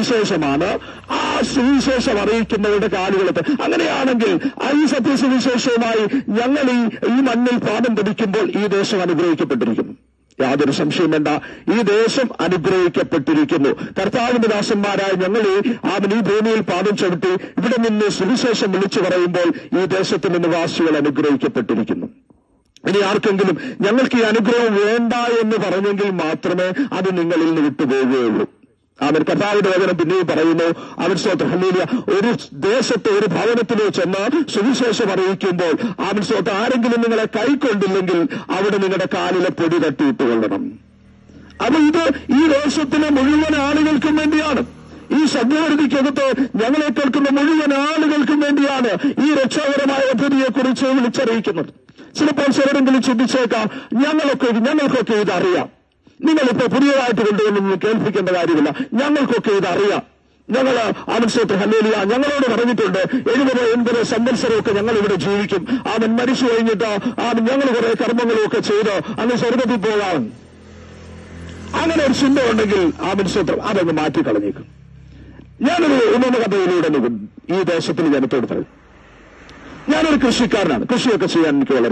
സത്യസുവിശേഷമാണ്. ആ സുവിശേഷം അറിയിക്കുന്നവരുടെ കാലുകളത്ത്. അങ്ങനെയാണെങ്കിൽ ഈ സത്യസുവിശേഷവുമായി ഞങ്ങൾ ഈ മണ്ണിൽ പാദം പതിക്കുമ്പോൾ ഈ ദേശം അനുഗ്രഹിക്കപ്പെട്ടിരിക്കുന്നു. യാതൊരു സംശയം വേണ്ട, ഈ ദേശം അനുഗ്രഹിക്കപ്പെട്ടിരിക്കുന്നു. കർത്താവിന്റെ ദാസന്മാരായ ഞങ്ങൾ ഈ ഭൂമിയിൽ പാദം ചവിട്ടി ഇവിടെ നിന്ന് സുവിശേഷം വിളിച്ചു പറയുമ്പോൾ ഈ ദേശത്തിന്റെ നിവാസികൾ അനുഗ്രഹിക്കപ്പെട്ടിരിക്കുന്നു. ഇനി ആർക്കെങ്കിലും ഞങ്ങൾക്ക് ഈ അനുഗ്രഹം വേണ്ട എന്ന് പറഞ്ഞെങ്കിൽ മാത്രമേ അത് നിങ്ങളിൽ നിന്ന് വിട്ടുപോകുകയുള്ളൂ. അവൻ കർത്താവിന്റെ വചനം പിന്നെയും പറയുന്നു, അവൻ സ്തോത്രം ഹല്ലേലൂയ, ഒരു ദേശത്ത് ഒരു ഭവനത്തിലോ ചെന്ന് സുവിശേഷം അറിയിക്കുമ്പോൾ അവൻ സ്തോത്രം ആരെങ്കിലും നിങ്ങളെ കൈക്കൊണ്ടില്ലെങ്കിൽ അവിടെ നിങ്ങളുടെ കാലിലെ പൊടി തട്ടിയിട്ടുകൊള്ളണം. അപ്പൊ ഇത് ഈ ദേശത്തിലെ മുഴുവൻ ആളുകൾക്കും വേണ്ടിയാണ്. ഈ സദ്യവരുതിക്കകത്ത് ഞങ്ങളെ കേൾക്കുന്ന മുഴുവൻ ആളുകൾക്കും വേണ്ടിയാണ് ഈ രക്ഷാകരമായ പദ്ധതിയെക്കുറിച്ച് വിളിച്ചറിയിക്കുന്നത്. ചിലപ്പോൾ ചിലരെങ്കിലും ചിന്തിച്ചേക്കാം, ഞങ്ങൾക്കൊക്കെ ഇതറിയാം. നിങ്ങളിപ്പോ പുതിയതായിട്ട് കൊണ്ടുവന്നൊന്നും കേൾപ്പിക്കേണ്ട കാര്യമില്ല, ഞങ്ങൾക്കൊക്കെ ഇതറിയാം. ഞങ്ങൾ അവൻസോത്ത് ഹല്ലേലൂയ ഞങ്ങളോട് പറഞ്ഞിട്ടുണ്ട് 70-80 സംവത്സരമൊക്കെ ഞങ്ങൾ ഇവിടെ ജീവിക്കും. അവൻ മരിച്ചു കഴിഞ്ഞിട്ട് ഞങ്ങൾ കുറെ കർമ്മങ്ങളൊക്കെ ചെയ്ത് അങ്ങ് സ്വർഗത്തിൽ പോകാം. അങ്ങനെ ഒരു ചിന്ത ഉണ്ടെങ്കിൽ അവൻസോത്രം അതങ്ങ് മാറ്റിക്കളഞ്ഞേക്കും. ഞാനൊരു കഥയിലൂടെ ഈ ദേശത്തിന് ജനത്തോട് പറയും, ഞാനൊരു കൃഷിക്കാരനാണ്. കൃഷിയൊക്കെ ചെയ്യാൻ എനിക്ക് വളരെ